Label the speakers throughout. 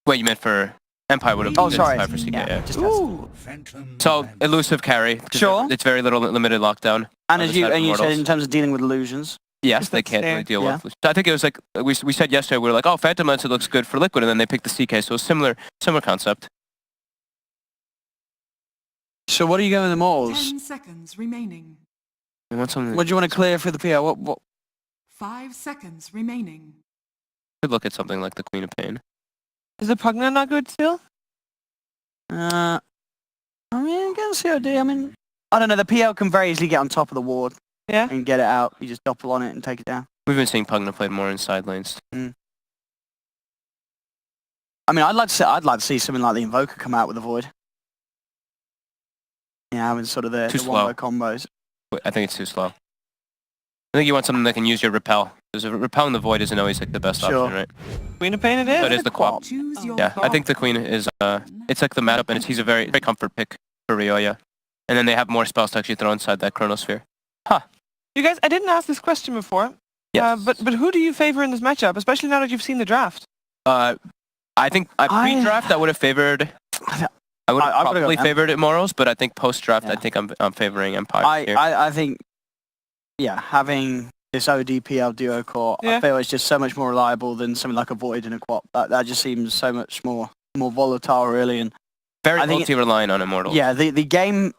Speaker 1: Wait, you meant for Empire would have
Speaker 2: Oh, sorry.
Speaker 1: for CK, yeah.
Speaker 2: Just
Speaker 3: Ooh.
Speaker 1: So, elusive carry.
Speaker 2: Sure.
Speaker 1: It's very little limited lockdown.
Speaker 2: And as you said,
Speaker 1: Immortals.
Speaker 2: in terms of dealing with illusions.
Speaker 1: Yes, they can't really deal
Speaker 2: Yeah.
Speaker 1: with. So I think it was like we said yesterday. We were like, oh, Phantom Lancer looks good for Liquid, and then they picked the CK. So similar concept.
Speaker 2: So what are you going with Immortals?
Speaker 4: 10 seconds remaining.
Speaker 1: We want something.
Speaker 2: What do you want to clear for the PL? What?
Speaker 4: 5 seconds remaining.
Speaker 1: Could look at something like the Queen of Pain.
Speaker 3: Is the Pugna not good still?
Speaker 2: I mean, against COD, I mean, I don't know. The PL can very easily get on top of the ward.
Speaker 3: Yeah.
Speaker 2: And get it out. You just doppel on it and take it down.
Speaker 1: We've been seeing Pugna played more in side lanes.
Speaker 2: I mean, I'd like to see something like the Invoker come out with the Void. Yeah, having sort of the
Speaker 1: slow.
Speaker 2: wombo combos.
Speaker 1: I think it's too slow. I think you want something that can use your repel. Because repel in the Void isn't always like the best option, right?
Speaker 3: Queen of Pain it is.
Speaker 1: So it is the Quap.
Speaker 4: Choose your
Speaker 1: Yeah, I think the Queen is, it's like the matchup, and he's a very comfort pick for Ryoya. And then they have more spells to actually throw inside that Chronosphere. Huh.
Speaker 3: You guys, I didn't ask this question before.
Speaker 1: Yes.
Speaker 3: But who do you favor in this matchup, especially now that you've seen the draft?
Speaker 1: I think pre-draft I would have favored. I would have probably favored Immortals, but I think post-draft I think I'm favoring Empire here.
Speaker 2: I think, yeah, having this ODPL duo core, I feel it's just so much more reliable than something like a Void and a Quap. That just seems so much more volatile, really, and
Speaker 1: very multi-reliant on Immortals.
Speaker 2: Yeah, the game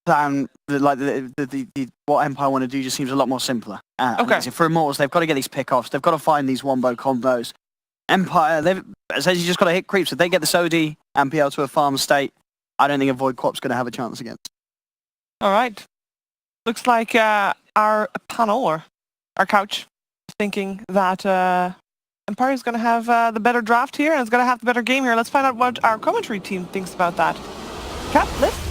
Speaker 2: plan, what Empire want to do just seems a lot more simpler.
Speaker 3: Okay.
Speaker 2: For Immortals, they've got to get these pick-offs. They've got to find these wombo combos. Empire, essentially just got to hit creeps. If they get this OD MPL to a farm state, I don't think a Void Quap's going to have a chance against.
Speaker 3: All right. Looks like our panel, or our couch, is thinking that Empire is going to have the better draft here, and it's going to have the better game here. Let's find out what our commentary team thinks about that. Cap, Liv?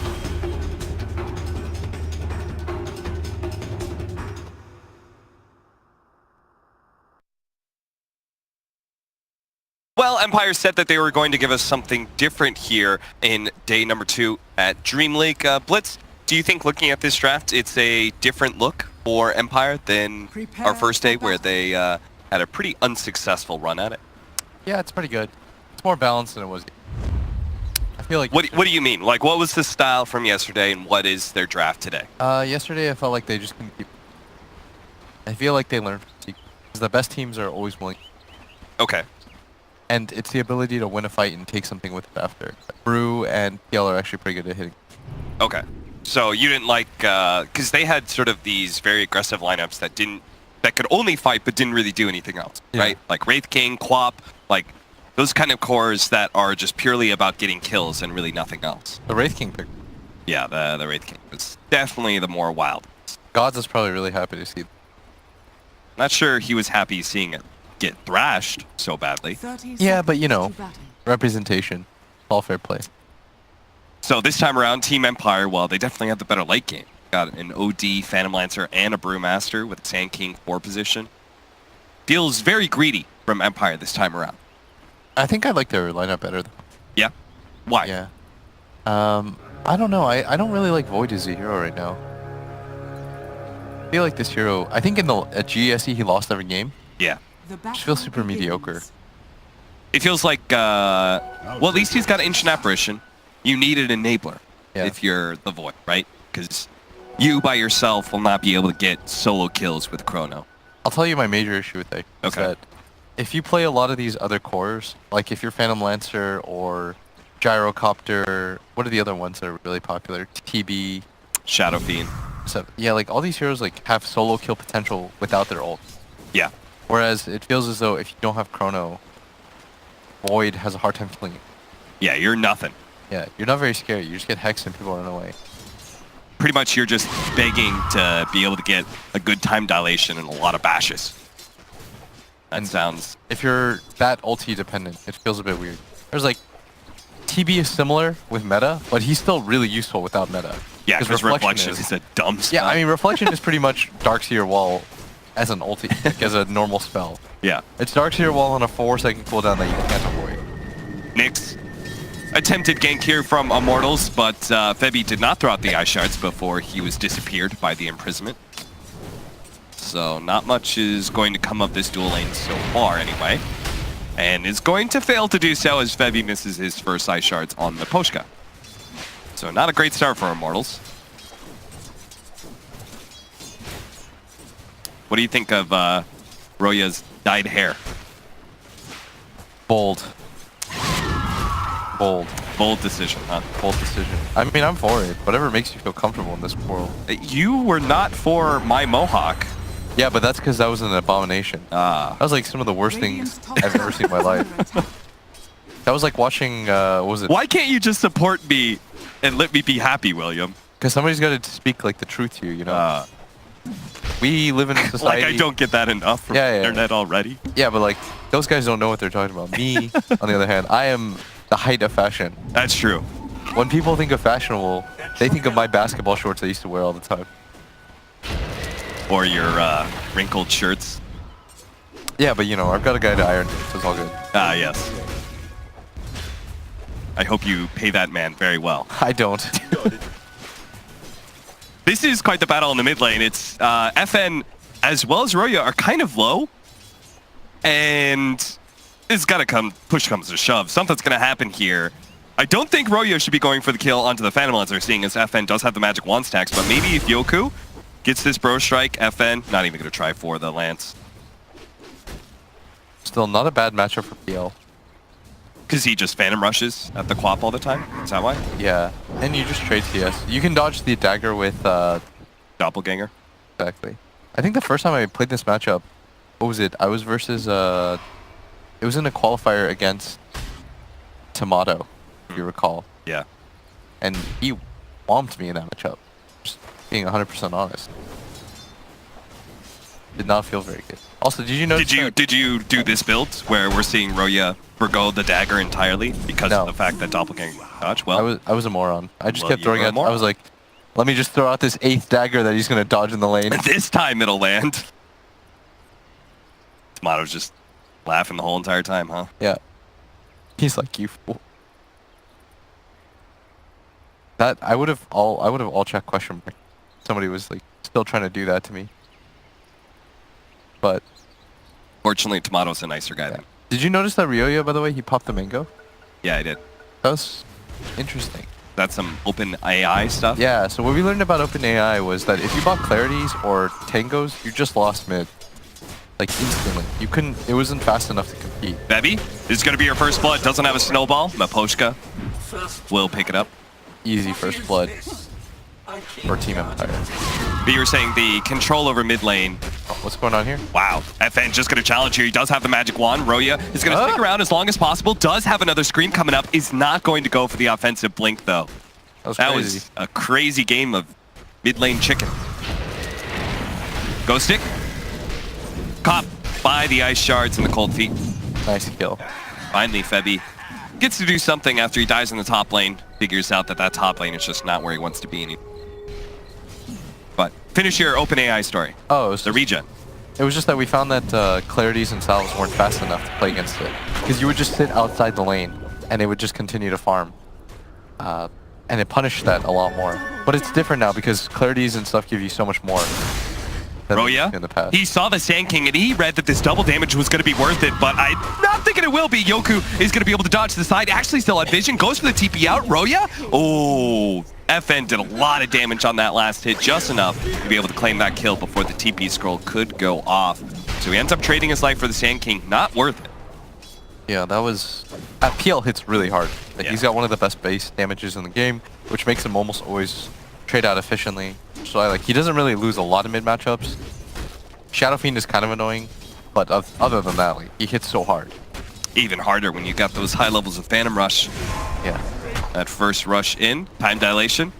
Speaker 5: Well, Empire said that they were going to give us something different here in day number 2 at DreamLeague. Blitz, do you think looking at this draft, it's a different look for Empire than our first day where they had a pretty unsuccessful run at it?
Speaker 6: Yeah, it's pretty good. It's more balanced than it was. I feel like...
Speaker 5: What do you mean? Like, what was the style from yesterday and what is their draft today?
Speaker 6: Yesterday I felt like they just couldn't keep... I feel like they learned from because the best teams are always willing.
Speaker 5: Okay.
Speaker 6: And it's the ability to win a fight and take something with it after. Brew and PL are actually pretty good at hitting.
Speaker 5: Okay. So you didn't like, because they had sort of these very aggressive lineups that could only fight but didn't really do anything else, right? Like Wraith King, Quap, like those kind of cores that are just purely about getting kills and really nothing else.
Speaker 6: The Wraith King pick.
Speaker 5: Yeah, the Wraith King was definitely the more wild.
Speaker 6: Gods is probably really happy to see.
Speaker 5: Not sure he was happy seeing it get thrashed so badly.
Speaker 6: Yeah, but you know, representation, all fair play.
Speaker 5: So this time around, Team Empire, well, they definitely have the better late game. Got an OD, Phantom Lancer, and a Brewmaster with Sand King 4 position. Feels very greedy from Empire this time around.
Speaker 6: I think I like their lineup better.
Speaker 5: Yeah? Why?
Speaker 6: Yeah. I don't know. I don't really like Void as a hero right now. I feel like this hero, I think at GSE he lost every game.
Speaker 5: Yeah.
Speaker 6: Just feels super mediocre.
Speaker 5: It feels like, well, at least he's got Ancient Apparition. You need an enabler if you're the Void, right? Because you by yourself will not be able to get solo kills with Chrono.
Speaker 6: I'll tell you my major issue with that.
Speaker 5: Okay.
Speaker 6: That if you play a lot of these other cores, like if you're Phantom Lancer or Gyrocopter, what are the other ones that are really popular? TB,
Speaker 5: Shadow Fiend.
Speaker 6: So, yeah, like all these heroes like have solo kill potential without their ult.
Speaker 5: Yeah.
Speaker 6: Whereas it feels as though if you don't have Chrono, Void has a hard time killing you.
Speaker 5: Yeah, you're nothing.
Speaker 6: Yeah, you're not very scary. You just get hexed and people run away.
Speaker 5: Pretty much you're just begging to be able to get a good time dilation and a lot of bashes. That sounds...
Speaker 6: If you're that ulti dependent, it feels a bit weird. There's like... TB is similar with meta, but he's still really useful without meta.
Speaker 5: Yeah, because Reflection is a dumb spell.
Speaker 6: Yeah, I mean, Reflection is pretty much Darkseer Wall as an ulti, like as a normal spell.
Speaker 5: Yeah.
Speaker 6: It's Darkseer Wall on a 4-second cooldown that you can't avoid.
Speaker 5: Nyx attempted gank here from Immortals, but Febby did not throw out the Ice Shards before he was disappeared by the imprisonment. So not much is going to come of this dual lane so far anyway. And is going to fail to do so as Febby misses his first ice shards on the Poshka. So not a great start for Immortals. What do you think of Roya's dyed hair?
Speaker 6: Bold. Bold.
Speaker 5: Bold decision, huh?
Speaker 6: Bold decision. I mean, I'm for it. Whatever makes you feel comfortable in this world.
Speaker 5: You were not for my mohawk.
Speaker 6: Yeah, but that's because that was an abomination. That was like some of the worst
Speaker 4: Radiant's
Speaker 6: things
Speaker 4: top
Speaker 6: I've ever seen in my life. That was like watching, what was it?
Speaker 5: Why can't you just support me and let me be happy, William?
Speaker 6: Because somebody's got to speak like the truth to you, you know? We live in a society...
Speaker 5: Like I don't get that enough from the internet already.
Speaker 6: Yeah, but like, those guys don't know what they're talking about. Me, on the other hand, I am the height of fashion.
Speaker 5: That's true.
Speaker 6: When people think of fashionable, they think of my basketball shorts I used to wear all the time.
Speaker 5: Or your wrinkled shirts.
Speaker 6: Yeah, but you know, I've got a guy to iron, so it's all good.
Speaker 5: Ah, yes. I hope you pay that man very well.
Speaker 6: I don't.
Speaker 5: This is quite the battle in the mid lane. It's FN as well as Roya are kind of low. And it's got to come, push comes to shove. Something's going to happen here. I don't think Roya should be going for the kill onto the Phantom Lancer, seeing as FN does have the magic wand stacks. But maybe if Yoku gets this bro strike, FN, not even going to try for the lance.
Speaker 6: Still not a bad matchup for PL.
Speaker 5: Because he just phantom rushes at the Quap all the time? Is that why?
Speaker 6: Yeah, and you just trade CS. You can dodge the dagger with...
Speaker 5: Doppelganger?
Speaker 6: Exactly. I think the first time I played this matchup, what was it? I was versus... it was in a qualifier against Tomato, if you recall.
Speaker 5: Yeah.
Speaker 6: And he whomped me in that matchup. Just being 100% honest. Did not feel very good. Also, did you notice
Speaker 5: Did you do this build where we're seeing Roya forgo the dagger entirely because of the fact that Doppelganger dodge? Well,
Speaker 6: I was a moron. I just kept throwing out. I was like, let me just throw out this 8th dagger that he's gonna dodge in the lane.
Speaker 5: This time it'll land. Tomato's just laughing the whole entire time, huh?
Speaker 6: Yeah. He's like, you fool. That I would have all checked question mark. Somebody was like still trying to do that to me. But
Speaker 5: fortunately, Tomato's a nicer guy then.
Speaker 6: Did you notice that Ryoya, by the way, he popped the mango?
Speaker 5: Yeah, I did.
Speaker 6: That was interesting.
Speaker 5: That's some open AI stuff?
Speaker 6: Yeah, so what we learned about open AI was that if you bought Clarities or Tangos, you just lost mid. Like, instantly. You couldn't, it wasn't fast enough to compete.
Speaker 5: Bevy, this is going to be your first blood. Doesn't have a snowball. Maposhka will pick it up.
Speaker 6: Easy first blood. Or Team Empire.
Speaker 5: But you were saying the control over mid lane.
Speaker 6: Oh, what's going on here?
Speaker 5: Wow. FN just going to challenge here. He does have the magic wand. Roya is going to stick around as long as possible. Does have another scream coming up. Is not going to go for the offensive blink, though.
Speaker 6: That
Speaker 5: was a crazy game of mid lane chicken. Ghost stick. Caught by the ice shards and the cold feet.
Speaker 6: Nice kill.
Speaker 5: Finally, Febby gets to do something after he dies in the top lane. Figures out that that top lane is just not where he wants to be anymore. But finish your open AI story.
Speaker 6: Oh, it was
Speaker 5: the regen.
Speaker 6: It was just that we found that Clarities and Salves weren't fast enough to play against it. Because you would just sit outside the lane, and they would just continue to farm. And it punished that a lot more. But it's different now, because Clarities and stuff give you so much more.
Speaker 5: Roya,
Speaker 6: in the past.
Speaker 5: He saw the Sand King, and he read that this double damage was going to be worth it, but I'm not thinking it will be. Yoku is going to be able to dodge to the side. Actually still had vision. Goes for the TP out. Roya? Oh, FN did a lot of damage on that last hit, just enough to be able to claim that kill before the TP scroll could go off. So he ends up trading his life for the Sand King. Not worth it.
Speaker 6: Yeah, that was... PL hits really hard. Like, he's got one of the best base damages in the game, which makes him almost always trade out efficiently. So he doesn't really lose a lot of mid matchups. Shadow Fiend is kind of annoying, but other than that, he hits so hard.
Speaker 5: Even harder when you got those high levels of Phantom Rush.
Speaker 6: Yeah.
Speaker 5: That first rush in, time dilation,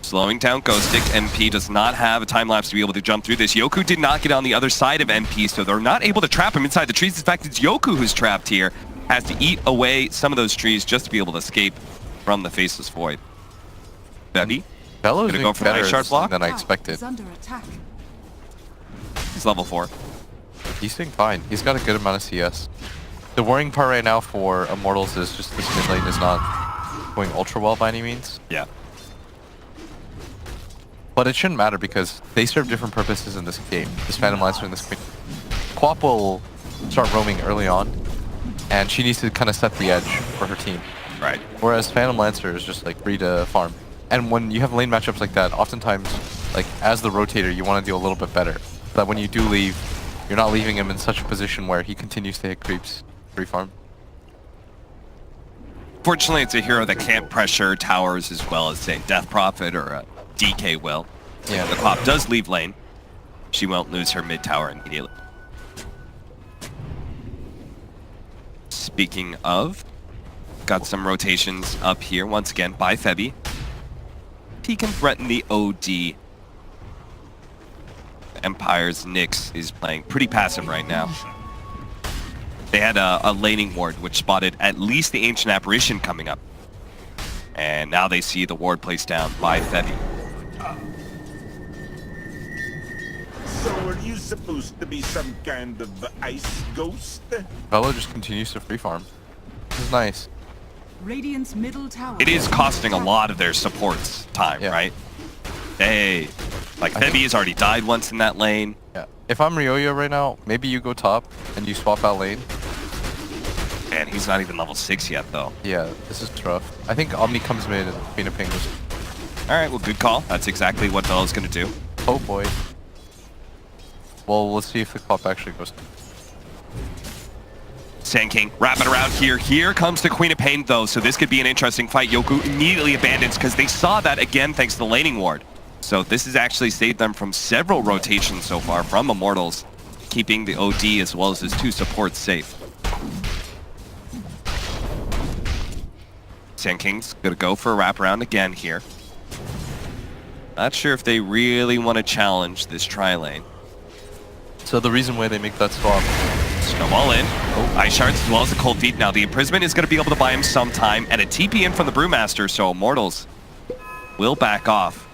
Speaker 5: slowing down Ghost Stick. MP does not have a time lapse to be able to jump through this. Yoku did not get on the other side of MP, so they're not able to trap him inside the trees. In fact, it's Yoku who's trapped here. Has to eat away some of those trees just to be able to escape from the Faceless Void. Bevy?
Speaker 6: Bello's
Speaker 5: gonna go for the Ice Shard block
Speaker 6: than I expected.
Speaker 5: He's level 4.
Speaker 6: He's doing fine. He's got a good amount of CS. The worrying part right now for Immortals is just this mid lane is not going ultra well by any means.
Speaker 5: Yeah.
Speaker 6: But it shouldn't matter because they serve different purposes in this game. This Phantom Lancer and this Queen. Quap will start roaming early on, and she needs to kind of set the edge for her team.
Speaker 5: Right.
Speaker 6: Whereas Phantom Lancer is just like free to farm. And when you have lane matchups like that, oftentimes, like as the rotator, you want to do a little bit better. So that when you do leave, you're not leaving him in such a position where he continues to hit creeps free farm.
Speaker 5: Fortunately, it's a hero that can't pressure towers as well as, say, Death Prophet or a DK will.
Speaker 6: Yeah.
Speaker 5: The Quap does leave lane. She won't lose her mid tower immediately. Speaking of, got some rotations up here once again by Febby. He can threaten the OD. Empire's Nyx is playing pretty passive right now. They had a laning ward which spotted at least the Ancient Apparition coming up. And now they see the ward placed down by Febby.
Speaker 7: So are you supposed to be some kind of ice ghost?
Speaker 6: Velo just continues to free farm. This is nice.
Speaker 4: Radiant's middle tower.
Speaker 5: It is costing a lot of their supports time,
Speaker 6: Yeah.
Speaker 5: right? Hey, like Febby has already died once in that lane.
Speaker 6: Yeah. If I'm Ryoyo right now, maybe you go top and you swap out lane.
Speaker 5: And he's not even level 6 yet, though.
Speaker 6: Yeah, this is rough. I think Omni comes mid and Queen of Ping goes.
Speaker 5: All right, well, good call. That's exactly what Velo's going to do.
Speaker 6: Oh boy. Well, let's see if the Quap actually goes.
Speaker 5: Sand King wrapping around here. Here comes the Queen of Pain, though, so this could be an interesting fight. Yoku immediately abandons because they saw that again thanks to the laning ward. So this has actually saved them from several rotations so far from Immortals, keeping the OD as well as his 2 supports safe. Sand King's gonna go for a wraparound again here. Not sure if they really want to challenge this tri-lane.
Speaker 6: So the reason why they make that swap.
Speaker 5: Snowball in. Ice Shards as well as the Cold Feet. Now the Imprisonment is going to be able to buy him some time, and a TP in from the Brewmaster, so Immortals will back off.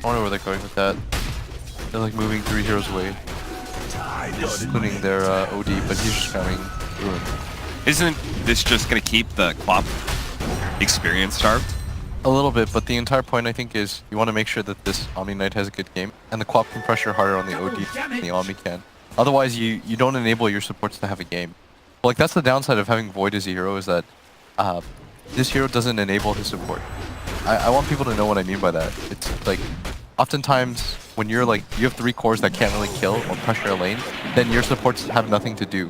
Speaker 6: I wonder where they're going with that. They're like moving 3 heroes away. Including their OD, but he's just coming Ruin.
Speaker 5: Isn't this just going to keep the Quap experience starved?
Speaker 6: A little bit, but the entire point I think is you want to make sure that this Omni Knight has a good game, and the Quap can pressure harder on the OD than the Omni can. Otherwise, you don't enable your supports to have a game. Well, like that's the downside of having Void as a hero is that this hero doesn't enable his support. I want people to know what I mean by that. It's like oftentimes when you're like you have 3 cores that can't really kill or pressure a lane, then your supports have nothing to do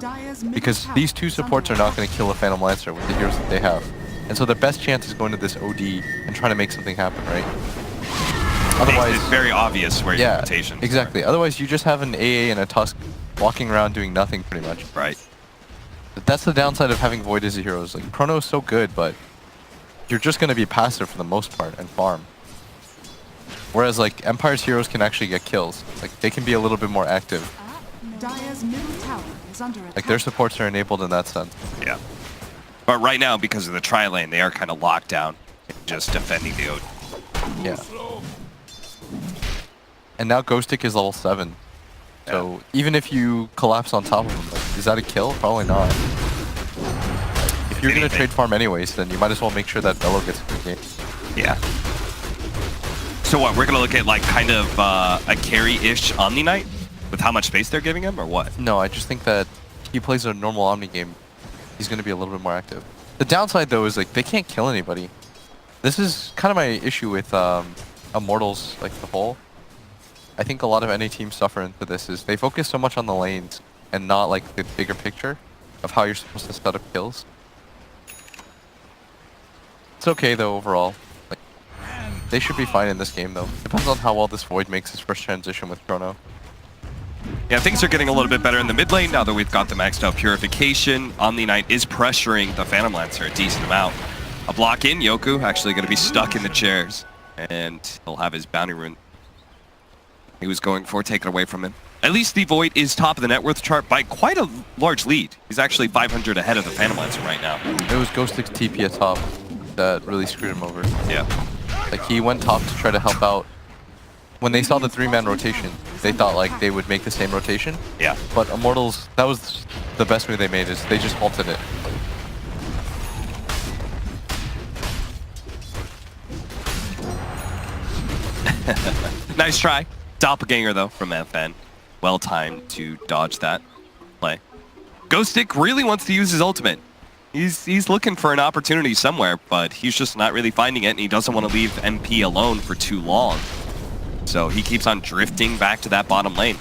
Speaker 6: because these 2 supports are not going to kill a Phantom Lancer with the heroes that they have. And so the best chance is going to this OD and trying to make something happen, right? Otherwise,
Speaker 5: it's very obvious where your rotations are.
Speaker 6: Exactly. Otherwise, you just have an AA and a Tusk walking around doing nothing pretty much.
Speaker 5: Right.
Speaker 6: That's the downside of having Void as a hero. Like Chrono is so good, but you're just going to be passive for the most part and farm. Whereas like Empire's heroes can actually get kills. Like they can be a little bit more active.
Speaker 4: Dire's middle tower is under attack.
Speaker 6: Like their supports are enabled in that sense.
Speaker 5: Yeah. But right now, because of the tri-lane, they are kind of locked down, just defending the OD.
Speaker 6: Yeah. And now Ghostic is level 7. So even if you collapse on top of him, like, is that a kill? Probably not. If you're going to trade farm anyways, then you might as well make sure that Velo gets a good game.
Speaker 5: Yeah. So what, we're going to look at like kind of a carry-ish Omni Knight with how much space they're giving him, or what?
Speaker 6: No, I just think that he plays a normal Omni game. He's going to be a little bit more active. The downside, though, is like they can't kill anybody. This is kind of my issue with Immortals, like the whole. I think a lot of NA teams suffer into this is they focus so much on the lanes and not like the bigger picture of how you're supposed to set up kills. It's okay though overall. Like they should be fine in this game though. Depends on how well this Void makes his first transition with Chrono.
Speaker 5: Yeah, things are getting a little bit better in the mid lane now that we've got the maxed out Purification. Omni Knight is pressuring the Phantom Lancer a decent amount. A block in, Yoku actually going to be stuck in the chairs. And he'll have his bounty rune he was going for taken away from him. At least the Void is top of the net worth chart by quite a large lead. He's actually 500 ahead of the Phantom Lancer right now.
Speaker 6: It was Ghostic's TP at top that really screwed him over.
Speaker 5: Yeah.
Speaker 6: Like he went top to try to help out. When they saw the 3-man rotation, they thought like they would make the same rotation.
Speaker 5: Yeah.
Speaker 6: But Immortals, that was the best move they made is they just halted it.
Speaker 5: Nice try. Doppelganger, though, from FN. Well timed to dodge that play. Ghostic really wants to use his ultimate. He's looking for an opportunity somewhere, but he's just not really finding it, and he doesn't want to leave MP alone for too long. So he keeps on drifting back to that bottom lane.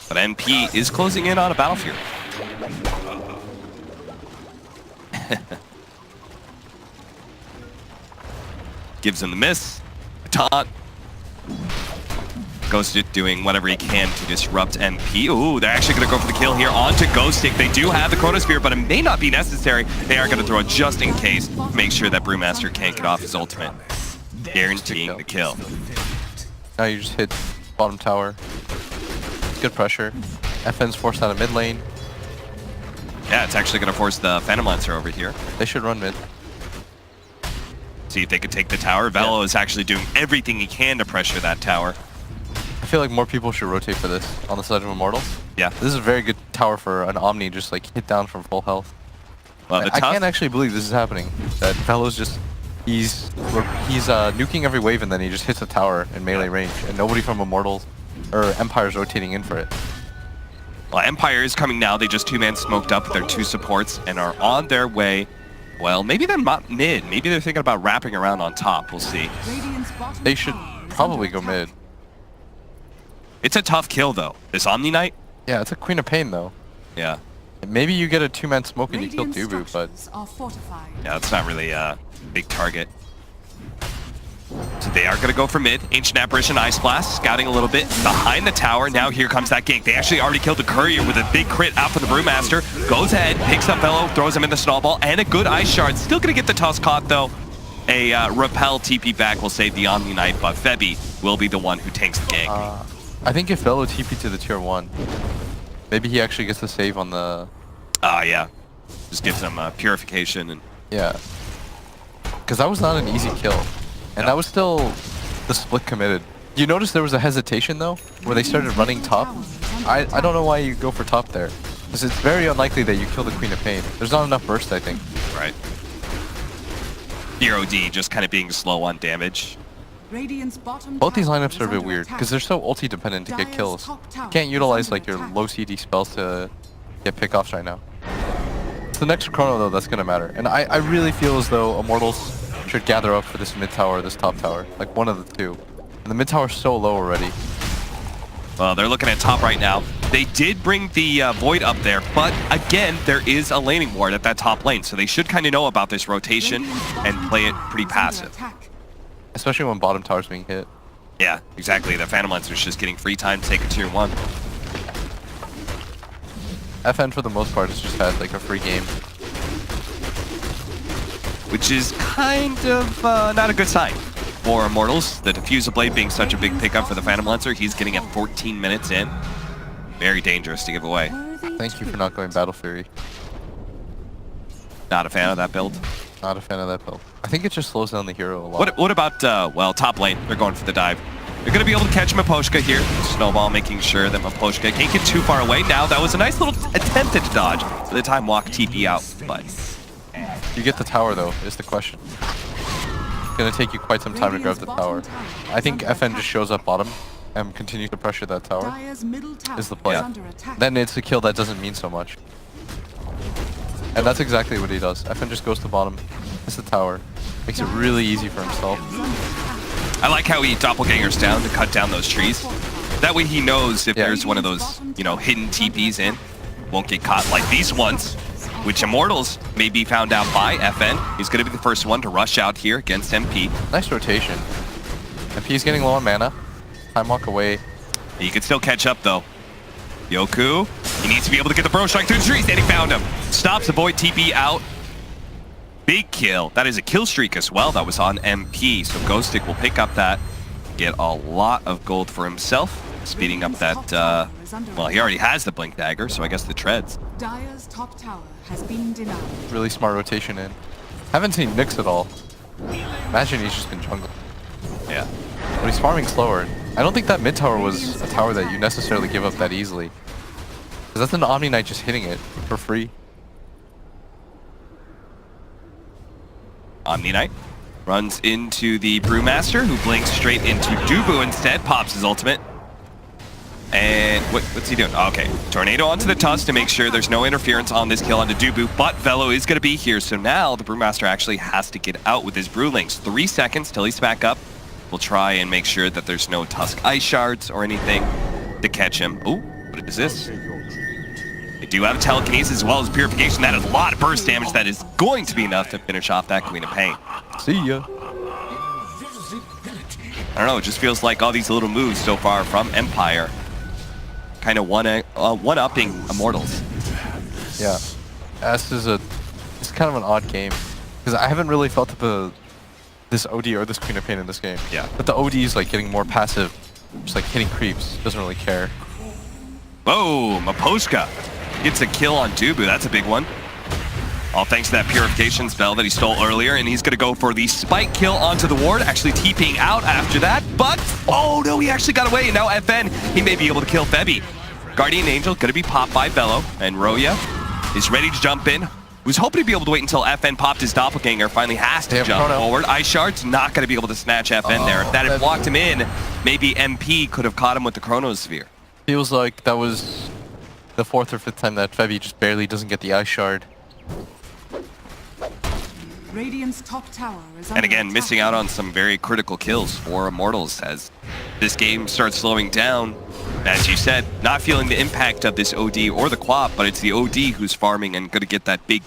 Speaker 5: But MP is closing in on a battlefield. Gives him the miss. Taunt. Ghostic doing whatever he can to disrupt MP. Ooh, they're actually going to go for the kill here onto Ghostic. They do have the Chronosphere, but it may not be necessary. They are going to throw it just in case. Make sure that Brewmaster can't get off his ultimate. Guaranteeing the kill.
Speaker 6: Now you just hit bottom tower. Good pressure. FN's forced out of mid lane.
Speaker 5: Yeah, it's actually going to force the Phantom Lancer over here.
Speaker 6: They should run mid.
Speaker 5: See if they could take the tower. Velo is actually doing everything he can to pressure that tower.
Speaker 6: I feel like more people should rotate for this on the side of Immortals.
Speaker 5: Yeah.
Speaker 6: This is a very good tower for an Omni, just like hit down from full health.
Speaker 5: Well,
Speaker 6: I can't actually believe this is happening. That Velo's just, he's nuking every wave and then he just hits a tower in melee range, and nobody from Immortals or Empire's rotating in for it.
Speaker 5: Well, Empire is coming now. They just two-man smoked up with their two supports and are on their way. Well, maybe they're not mid. Maybe they're thinking about wrapping around on top. We'll see.
Speaker 6: They should probably go mid.
Speaker 5: It's a tough kill, though. This Omni Knight?
Speaker 6: Yeah, it's a Queen of Pain, though.
Speaker 5: Yeah.
Speaker 6: Maybe you get a two-man smoke and you kill Dubu, but...
Speaker 5: Yeah, that's not really a big target. So they are going to go for mid. Ancient Apparition, Ice Blast, scouting a little bit behind the tower. Now here comes that gank. They actually already killed the Courier with a big crit out for the Brewmaster. Goes ahead, picks up Velo, throws him in the Snowball, and a good Ice Shard. Still going to get the toss caught, though. A Repel TP back will save the Omni Knight, but Febby will be the one who tanks the gank.
Speaker 6: I think if Velo TP to the tier 1, maybe he actually gets the save on the...
Speaker 5: Yeah. Just gives him purification. And
Speaker 6: yeah. Because that was not an easy kill. And that was still the split committed. You notice there was a hesitation, though, where they started running top? I don't know why you go for top there. Because it's very unlikely that you kill the Queen of Pain. There's not enough burst, I think.
Speaker 5: Right. 0D just kind of being slow on damage.
Speaker 6: Both these lineups are a bit weird, because they're so ulti dependent to get kills. You can't utilize like your low CD spells to get pickoffs right now. It's the next chrono though that's going to matter. And I really feel as though Immortals should gather up for this mid tower or this top tower. Like one of the two. And the mid tower's so low already.
Speaker 5: Well, they're looking at top right now. They did bring the Void up there, but again, there is a laning ward at that top lane, so they should kind of know about this rotation and play it pretty passive.
Speaker 6: Especially when bottom tower's being hit.
Speaker 5: Yeah, exactly. The Phantom Lancer's just getting free time to take a tier 1.
Speaker 6: FN for the most part has just had like a free game.
Speaker 5: Which is kind of not a good sign for Immortals. The Diffuser Blade being such a big pickup for the Phantom Lancer. He's getting at 14 minutes in. Very dangerous to give away.
Speaker 6: Thank you for not going Battle Fury.
Speaker 5: Not a fan of that build.
Speaker 6: Not a fan of that build. I think it just slows down the hero a lot.
Speaker 5: What about, well, top lane? They're going for the dive. They're going to be able to catch Miposhka here. Snowball making sure that Miposhka can't get too far away. Now, that was a nice little attempt at dodge. By the time walk TP out, but...
Speaker 6: You get the tower, though, is the question. It's going to take you quite some time to grab the tower. I think FN just shows up bottom and continues to pressure that tower. Is the play.
Speaker 5: Yeah.
Speaker 6: Then it's a kill that doesn't mean so much. And that's exactly what he does. FN just goes to bottom, hits the tower, makes it really easy for himself.
Speaker 5: I like how he doppelgangers down to cut down those trees. That way he knows if there's one of those, you know, hidden TPs in, won't get caught like these ones, which Immortals may be found out by FN. He's going to be the first one to rush out here against MP.
Speaker 6: Nice rotation. MP's getting low on mana. Time walk away.
Speaker 5: He can still catch up though. Yoku, he needs to be able to get the Bro Strike through the trees, and he found him. Stops the Void TP out. Big kill. That is a kill streak as well. That was on MP. So Ghostic will pick up that, get a lot of gold for himself, speeding up that, well, he already has the Blink Dagger, so I guess the treads.
Speaker 4: Dire's top tower has been denied.
Speaker 6: Really smart rotation in. Haven't seen Nyx at all. Imagine he's just been jungling.
Speaker 5: Yeah.
Speaker 6: But he's farming slower. I don't think that mid tower was a tower that you necessarily give up that easily. Because that's an Omni Knight just hitting it for free.
Speaker 5: Omni Knight? Runs into the Brewmaster, who blinks straight into Dubu instead. Pops his ultimate. And what's he doing? Okay, Tornado onto the Tusk to make sure there's no interference on this kill onto Dubu, but Velo is going to be here. So now the Brewmaster actually has to get out with his Brewlings. 3 seconds till he's back up. We'll try and make sure that there's no Tusk Ice Shards or anything to catch him. Ooh, what is this? They do have Telekinesis as well as Purification. That is a lot of burst damage. That is going to be enough to finish off that Queen of Pain.
Speaker 6: See ya.
Speaker 5: I don't know, it just feels like all these little moves so far from Empire kind of one-upping Immortals.
Speaker 6: Yeah. This is it's kind of an odd game because I haven't really felt this OD or this Queen of Pain in this game.
Speaker 5: Yeah.
Speaker 6: But the OD is like getting more passive, just like hitting creeps. Doesn't really care.
Speaker 5: Boom! Maposhka gets a kill on Dubu. That's a big one. All thanks to that Purification spell that he stole earlier, and he's going to go for the spike kill onto the ward, actually TPing out after that, but oh no, he actually got away, and now FN, he may be able to kill Febby. Guardian Angel going to be popped by Velo, and Roya is ready to jump in. Was hoping to be able to wait until FN popped his doppelganger, finally has to jump forward. Ice Shard's not going to be able to snatch FN there. If that had blocked him in, maybe MP could have caught him with the Chronosphere.
Speaker 6: Feels like that was the 4th or 5th time that Febby just barely doesn't get the Ice Shard.
Speaker 4: Radiant's top tower is
Speaker 5: And again, missing out on some very critical kills for Immortals as this game starts slowing down. As you said, not feeling the impact of this OD or the Quap, but it's the OD who's farming and going to get that big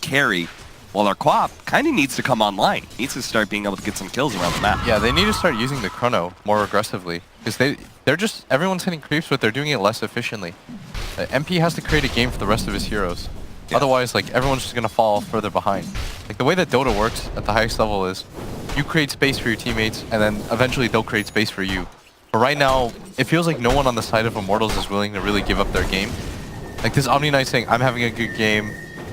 Speaker 5: carry. While our Quap kind of needs to come online. Needs to start being able to get some kills around the map.
Speaker 6: Yeah, they need to start using the Chrono more aggressively because they're just, everyone's hitting creeps, but they're doing it less efficiently. MP has to create a game for the rest of his heroes. Yeah. Otherwise, like, everyone's just going to fall further behind. Like, the way that Dota works at the highest level is you create space for your teammates, and then eventually they'll create space for you. But right now, it feels like no one on the side of Immortals is willing to really give up their game. Like, this Omni Knight saying, I'm having a good game,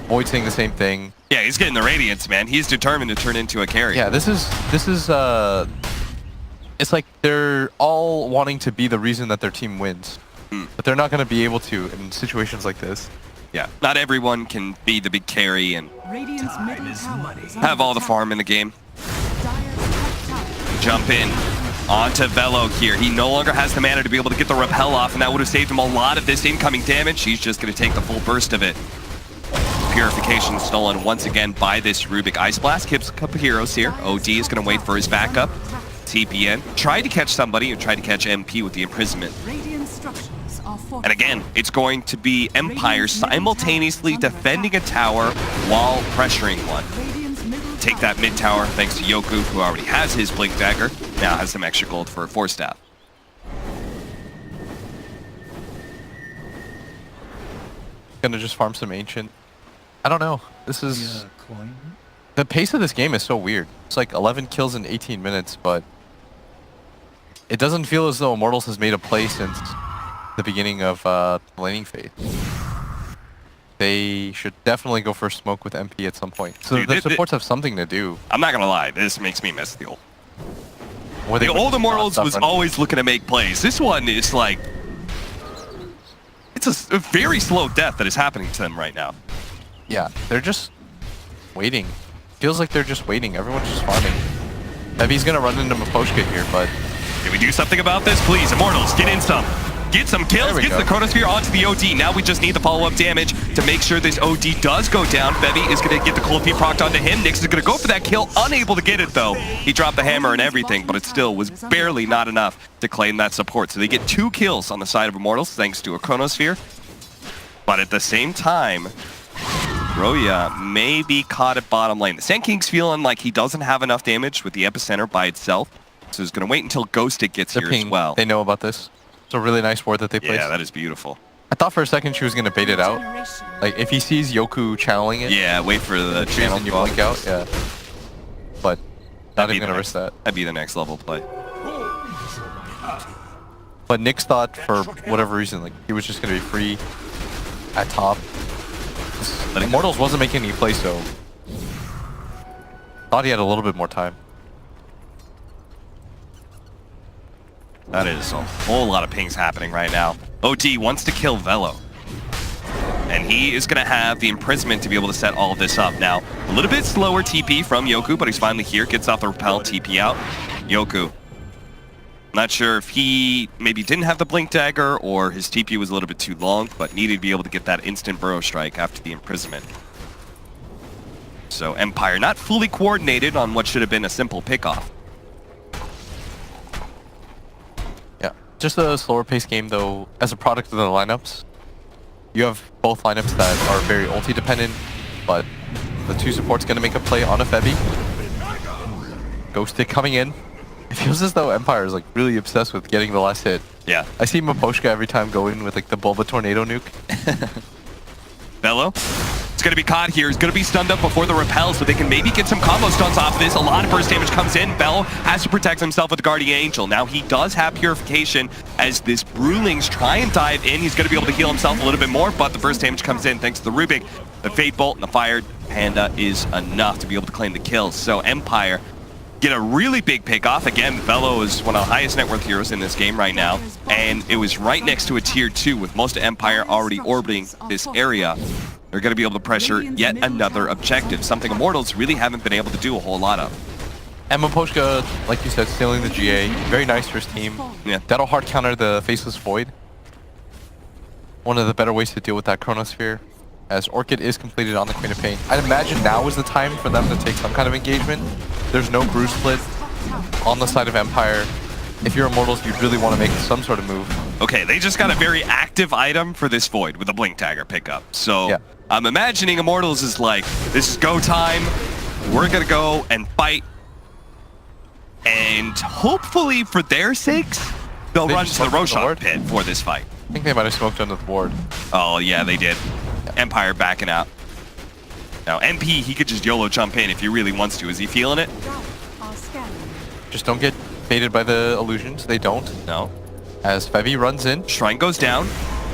Speaker 6: Void saying the same thing.
Speaker 5: Yeah, he's getting the Radiance, man. He's determined to turn into a carry.
Speaker 6: Yeah, this is it's like they're all wanting to be the reason that their team wins. But they're not going to be able to in situations like this.
Speaker 5: Yeah, not everyone can be the big carry and have all the farm in the game. Jump in onto Velo here. He no longer has the mana to be able to get the repel off, and that would have saved him a lot of this incoming damage. He's just going to take the full burst of it. Purification stolen once again by this Rubik Ice Blast. Keeps a couple heroes here. OD is going to wait for his backup. TPN. Tried to catch somebody and tried to catch MP with the imprisonment. And again, it's going to be Empire simultaneously defending a tower while pressuring one. Take that mid tower thanks to Yoku, who already has his Blink Dagger. Now has some extra gold for a 4-staff.
Speaker 6: Gonna just farm some Ancient. I don't know. This is... The pace of this game is so weird. It's like 11 kills in 18 minutes, but... It doesn't feel as though Immortals has made a play since the beginning of the laning phase. They should definitely go for a smoke with MP at some point. So the supports have something to do.
Speaker 5: I'm not gonna lie, this makes me miss the old. The old Immortals was always looking to make plays. This one is like... It's a very slow death that is happening to them right now.
Speaker 6: Yeah, they're just waiting. Feels like they're just waiting. Everyone's just farming. He's gonna run into Maposhka here, but...
Speaker 5: Can we do something about this? Please, Immortals, get in some. Get some kills, get the Chronosphere onto the OD. Now we just need the follow-up damage to make sure this OD does go down. Bevy is going to get the cold feet procced onto him. Nyx is going to go for that kill, unable to get it though. He dropped the hammer and everything, but it still was barely not enough to claim that support. So they get 2 kills on the side of Immortals thanks to a Chronosphere. But at the same time, Roya may be caught at bottom lane. The Sand King's feeling like he doesn't have enough damage with the Epicenter by itself. So he's going to wait until Ghosted gets here as well.
Speaker 6: They know about this. It's a really nice ward that they placed.
Speaker 5: Yeah, that is beautiful.
Speaker 6: I thought for a second she was going to bait it out. Like, if he sees Yoku channeling it.
Speaker 5: Yeah, wait for the channel
Speaker 6: and you blink out, yeah. But not even going to risk that.
Speaker 5: That'd be the next level play.
Speaker 6: But Nyx thought, for whatever reason, like, he was just going to be free at top. Immortals wasn't making any plays, so... Thought he had a little bit more time.
Speaker 5: That is a whole lot of pings happening right now. OD wants to kill Velo. and he is going to have the imprisonment to be able to set all of this up. Now, a little bit slower TP from Yoku, but he's finally here, gets off the repel, TP out. Yoku, not sure if he maybe didn't have the Blink Dagger or his TP was a little bit too long, but needed to be able to get that instant burrow strike after the imprisonment. So Empire not fully coordinated on what should have been a simple pickoff.
Speaker 6: Yeah, just a slower paced game though, as a product of the lineups. You have both lineups that are very ulti dependent, but the two supports going to make a play on a Febby. Ghostic coming in. It feels as though Empire is like really obsessed with getting the last hit.
Speaker 5: Yeah.
Speaker 6: I see Maposhka every time go in with like the Bulba Tornado nuke.
Speaker 5: Bello. It's going to be caught here. He's going to be stunned up before the repel, so they can maybe get some combo stuns off of this. A lot of burst damage comes in. Bello has to protect himself with the Guardian Angel. Now he does have Purification as this Brewlings try and dive in. He's going to be able to heal himself a little bit more, but the burst damage comes in thanks to the Rubik. The Fate Bolt and the Fired Panda is enough to be able to claim the kills. So Empire get a really big pick off. Again, Bello is one of the highest net worth heroes in this game right now, and it was right next to a tier 2 with most of Empire already orbiting this area. They're going to be able to pressure yet another objective, something Immortals really haven't been able to do a whole lot of.
Speaker 6: And Maposhka, like you said, stealing the GA. Very nice for his team.
Speaker 5: Yeah.
Speaker 6: That'll hard counter the Faceless Void. One of the better ways to deal with that Chronosphere, as Orchid is completed on the Queen of Pain. I'd imagine now is the time for them to take some kind of engagement. There's no Brew Split on the side of Empire. If you're Immortals, you'd really want to make some sort of move.
Speaker 5: Okay, they just got a very active item for this Void with a Blink Dagger pickup. So
Speaker 6: yeah.
Speaker 5: I'm imagining Immortals is like, this is go time. We're going to go and fight. And hopefully for their sakes, they'll run to the Roshan pit for this fight.
Speaker 6: I think they might have smoked under the board.
Speaker 5: Oh, yeah, they did. Empire backing out. Now, MP, he could just YOLO jump in if he really wants to. Is he feeling it?
Speaker 6: Just don't get baited by the illusions. They don't.
Speaker 5: No.
Speaker 6: As Febby runs in.
Speaker 5: Shrine goes down.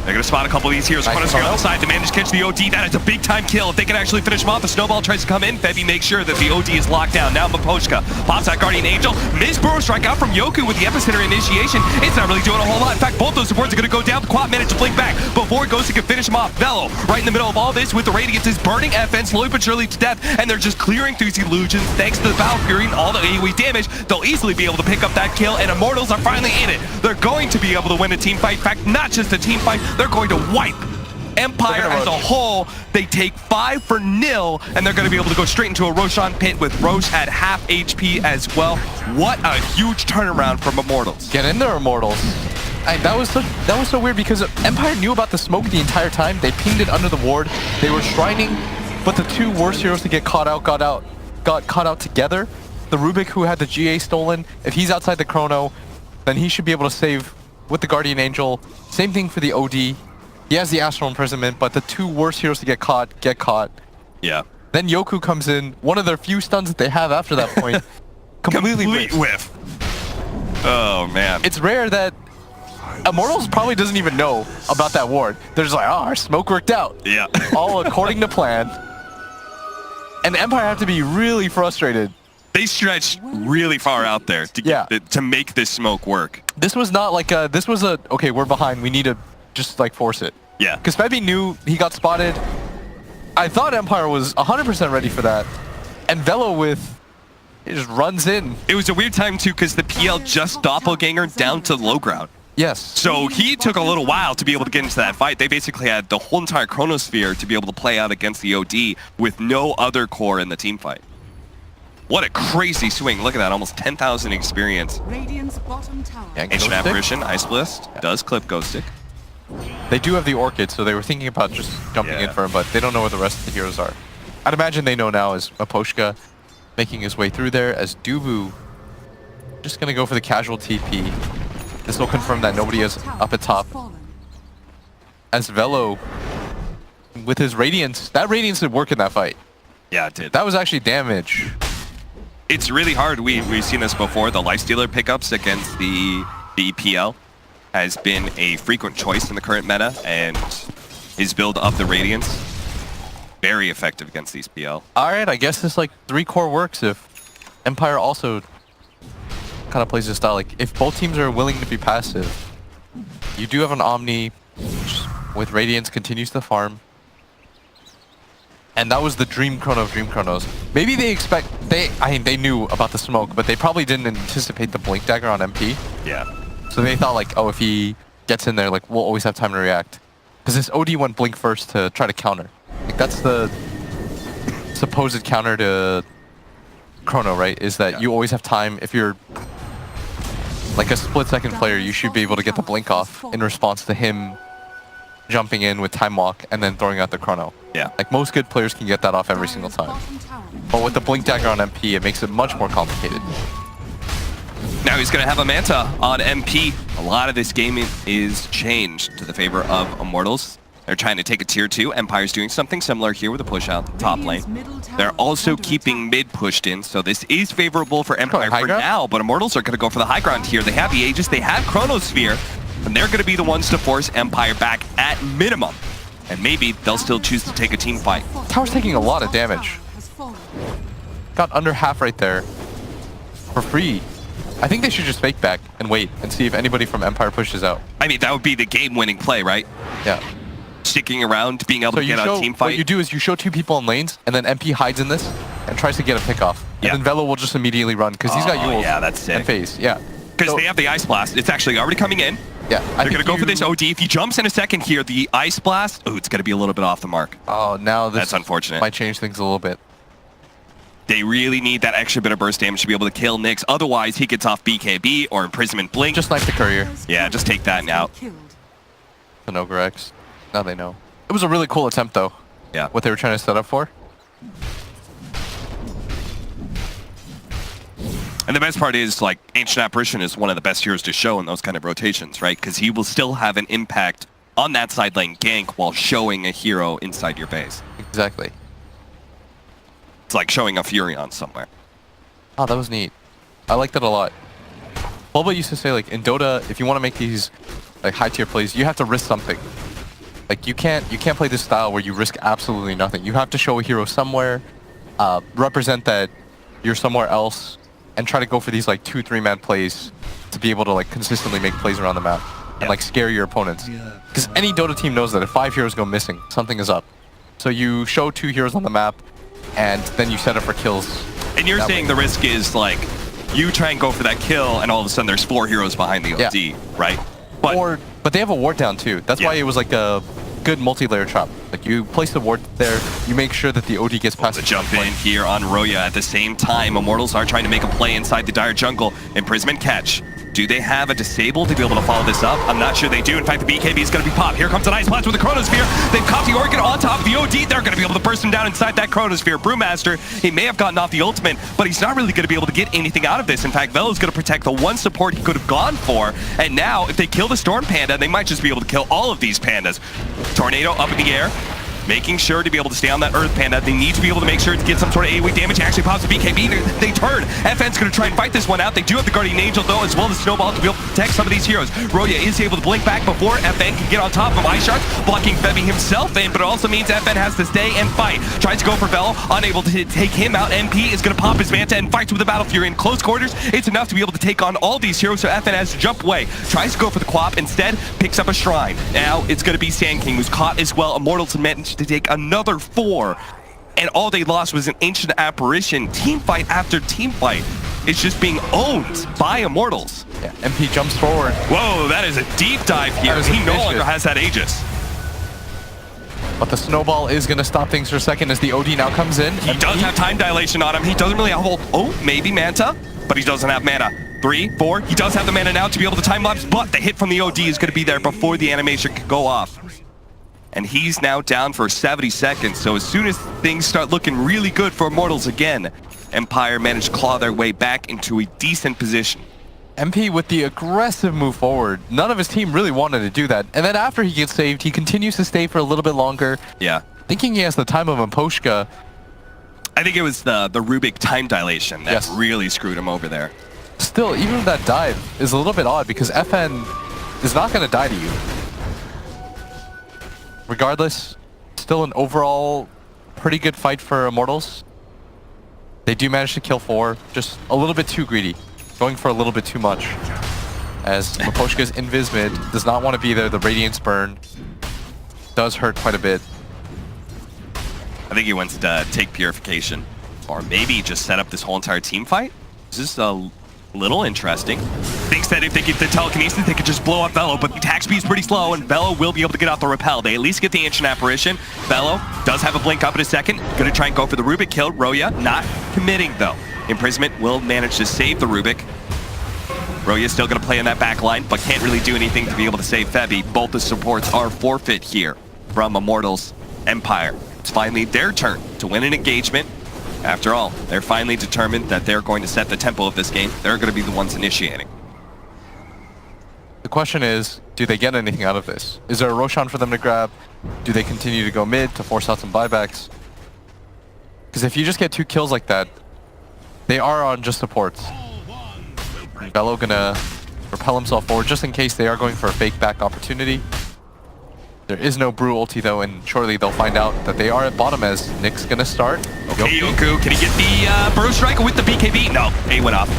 Speaker 5: They're going to spot a couple of these heroes.
Speaker 6: Nice
Speaker 5: Chronosphere on the side to manage to catch the OD. That is a big time kill. If they can actually finish him off, the snowball tries to come in. Febby makes sure that the OD is locked down. Now Maposhka pops that Guardian Angel. Miss Burrow strike out from Yoku with the Epicenter initiation. It's not really doing a whole lot. In fact, both those supports are going to go down. The Quap managed to blink back before Ghosty can finish him off. Bello, right in the middle of all this with the Radiance, is burning FN slowly but surely to death, and they're just clearing through these illusions. Thanks to the Valkyrie and all the AoE damage, they'll easily be able to pick up that kill, and Immortals are finally in it. They're going to be able to win a team fight. In fact, not just a team fight, they're going to wipe Empire as a whole. They take 5-0, and they're going to be able to go straight into a Roshan pit with Rosh at half HP as well. What a huge turnaround from Immortals.
Speaker 6: Get in there, Immortals. That was so weird because Empire knew about the smoke the entire time. They pinged it under the ward. They were shrining, but the two worst heroes to get caught out got caught out together. The Rubik, who had the GA stolen, if he's outside the Chrono, then he should be able to save with the Guardian Angel. Same thing for the OD. He has the Astral Imprisonment, but the two worst heroes to get caught.
Speaker 5: Yeah.
Speaker 6: Then Yoku comes in, one of their few stuns that they have after that point. completely
Speaker 5: whiff. Oh, man.
Speaker 6: It's rare that Immortals probably doesn't even know about that ward. They're just like, oh, our smoke worked out.
Speaker 5: Yeah.
Speaker 6: All according to plan. And Empire have to be really frustrated.
Speaker 5: They stretched really far out there to make this smoke work.
Speaker 6: This was not like this was a, okay, we're behind, we need to just like force it.
Speaker 5: Yeah.
Speaker 6: Because Febby knew he got spotted. I thought Empire was 100% ready for that. And Velo he just runs in.
Speaker 5: It was a weird time too because the PL just doppelganger down to low ground.
Speaker 6: Yes.
Speaker 5: So he took a little while to be able to get into that fight. They basically had the whole entire Chronosphere to be able to play out against the OD with no other core in the team fight. What a crazy swing. Look at that, almost 10,000 experience.
Speaker 4: Radiant's bottom tower.
Speaker 5: Ancient Apparition, Ice Blast, does clip Ghost Stick.
Speaker 6: They do have the Orchid, so they were thinking about just jumping in for him, but they don't know where the rest of the heroes are. I'd imagine they know now as Maposhka making his way through there, as Dubu just going to go for the casual TP. This will confirm that nobody is up at top. As Velo, with his Radiance, that Radiance did work in that fight.
Speaker 5: Yeah, it did.
Speaker 6: That was actually damage.
Speaker 5: It's really hard. We've seen this before. The Lifestealer pickups against the EPL has been a frequent choice in the current meta, and his build of the Radiance, very effective against these PL.
Speaker 6: Alright, I guess this like 3 core works if Empire also kind of plays this style. Like, if both teams are willing to be passive, you do have an Omni, which with Radiance continues to farm. And that was the dream chrono of dream chronos. Maybe they knew about the smoke, but they probably didn't anticipate the blink dagger on MP.
Speaker 5: Yeah.
Speaker 6: So they thought like, oh, if he gets in there, like we'll always have time to react. Because this OD went blink first to try to counter. Like that's the supposed counter to chrono, right? Is that you always have time. If you're like a split-second player, you should be able to get the blink off in response to him jumping in with time walk and then throwing out the chrono.
Speaker 5: Yeah.
Speaker 6: Like most good players can get that off every single time. But with the blink dagger on MP, it makes it much more complicated.
Speaker 5: Now he's going to have a Manta on MP. A lot of this game is changed to the favor of Immortals. They're trying to take a tier 2. Empire's doing something similar here with a push out the top lane. They're also keeping mid pushed in, so this is favorable for Empire for now, but Immortals are going to go for the high ground here. They have the Aegis, they have Chronosphere, and they're going to be the ones to force Empire back at minimum. And maybe they'll still choose to take a team fight.
Speaker 6: Tower's taking a lot of damage. Got under half right there. For free. I think they should just fake back and wait and see if anybody from Empire pushes out.
Speaker 5: I mean, that would be the game-winning play, right?
Speaker 6: Yeah.
Speaker 5: Sticking around, being able to get on a team fight.
Speaker 6: What you do is you show 2 people in lanes, and then MP hides in this and tries to get a pick off.
Speaker 5: Yeah.
Speaker 6: And then Velo will just immediately run, because he's got Yules
Speaker 5: that's
Speaker 6: and phase. Yeah.
Speaker 5: Because they have the Ice Blast. It's actually already coming in.
Speaker 6: Yeah.
Speaker 5: They're going to go for this OD. If he jumps in a second here, the Ice Blast, oh, it's going to be a little bit off the mark.
Speaker 6: Oh, now this
Speaker 5: That's unfortunate.
Speaker 6: might change things a little bit.
Speaker 5: They really need that extra bit of burst damage to be able to kill Nyx. Otherwise, he gets off BKB or Imprisonment Blink.
Speaker 6: Just knife the courier.
Speaker 5: Yeah, just take that now.
Speaker 6: The Nogorex. Now they know. It was a really cool attempt, though.
Speaker 5: Yeah.
Speaker 6: What they were trying to set up for.
Speaker 5: And the best part is, like, Ancient Apparition is one of the best heroes to show in those kind of rotations, right? Because he will still have an impact on that side lane gank while showing a hero inside your base.
Speaker 6: Exactly.
Speaker 5: It's like showing a Furion somewhere.
Speaker 6: Oh, that was neat. I liked it a lot. Bulba used to say, like, in Dota, if you want to make these like high-tier plays, you have to risk something. Like, you can't play this style where you risk absolutely nothing. You have to show a hero somewhere, represent that you're somewhere else, and try to go for these, like, 2-3-man plays to be able to, like, consistently make plays around the map and, like, scare your opponents. Because any Dota team knows that if 5 heroes go missing, something is up. So you show 2 heroes on the map, and then you set up for kills.
Speaker 5: And you're saying the risk is, like, you try and go for that kill, and all of a sudden there's 4 heroes behind the OD, right?
Speaker 6: But they have a ward down, too. That's why it was, like, a good multi-layer trap. Like, you place the ward there, you make sure that the OD gets past
Speaker 5: the jump in here on Roya at the same time. Immortals are trying to make a play inside the Dire jungle. Imprisonment catch. Do they have a disable to be able to follow this up? I'm not sure they do. In fact, the BKB is going to be popped. Here comes an Ice Blast with the Chronosphere. They've caught the Orchid on top of the OD. They're going to be able to burst him down inside that Chronosphere. Brewmaster, he may have gotten off the ultimate, but he's not really going to be able to get anything out of this. In fact, Velo's going to protect the one support he could have gone for. And now, if they kill the Storm Panda, they might just be able to kill all of these pandas. Tornado up in the air. Making sure to be able to stay on that Earth Panda. They need to be able to make sure to get some sort of AoE damage. He actually pops the BKB. They turn. FN's going to try and fight this one out. They do have the Guardian Angel, though, as well as Snowball to be able to protect some of these heroes. Roya is able to blink back before FN can get on top of Ice Shark, blocking Febby himself in, but it also means FN has to stay and fight. Tries to go for Velo, unable to take him out. MP is going to pop his Manta and fights with the Battle Fury in close quarters. It's enough to be able to take on all these heroes, so FN has to jump away. Tries to go for the Quap, instead picks up a Shrine. Now it's going to be Sand King, who's caught as well. Immortals managed to take another 4, and all they lost was an Ancient Apparition. Team fight after team fight is just being owned by Immortals.
Speaker 6: Yeah, MP jumps forward.
Speaker 5: Whoa, that is a deep dive here. He no longer has that Aegis.
Speaker 6: But the Snowball is going to stop things for a second as the OD now comes in.
Speaker 5: He does have time dilation on him. He doesn't really have ult. Oh, maybe Manta, but he doesn't have mana. 3, 4, he does have the mana now to be able to time lapse, but the hit from the OD is going to be there before the animation can go off. And he's now down for 70 seconds, so as soon as things start looking really good for Immortals again, Empire managed to claw their way back into a decent position.
Speaker 6: MP with the aggressive move forward. None of his team really wanted to do that. And then after he gets saved, he continues to stay for a little bit longer.
Speaker 5: Yeah.
Speaker 6: Thinking he has the time of Imposhka.
Speaker 5: I think it was the Rubik time dilation that really screwed him over there.
Speaker 6: Still, even that dive is a little bit odd because FN is not going to die to you. Regardless, still an overall pretty good fight for Immortals. They do manage to kill 4, just a little bit too greedy, going for a little bit too much. As Miposhka's invis mid does not want to be there, the Radiance burn does hurt quite a bit.
Speaker 5: I think he wants to take Purification. Or maybe just set up this whole entire team fight. This is a little interesting. Thinks that if they get the telekinesis, they could just blow up Velo, but the attack speed is pretty slow, and Velo will be able to get out the repel. They at least get the Ancient Apparition. Velo does have a blink up in a second. Gonna try and go for the Rubik kill. Roya not committing, though. Imprisonment will manage to save the Rubik. Roya's still gonna play in that back line, but can't really do anything to be able to save Febby. Both the supports are forfeit here from Immortals Empire. It's finally their turn to win an engagement. After all, they're finally determined that they're going to set the tempo of this game. They're going to be the ones initiating.
Speaker 6: The question is, do they get anything out of this? Is there a Roshan for them to grab? Do they continue to go mid to force out some buybacks? Because if you just get 2 kills like that, they are on just supports. Velo gonna propel himself forward just in case they are going for a fake back opportunity. There is no Brew ulti though, and shortly they'll find out that they are at bottom as Nick's gonna start.
Speaker 5: Okay, Yoku, can he get the Burrow Strike with the BKB? No, A went off.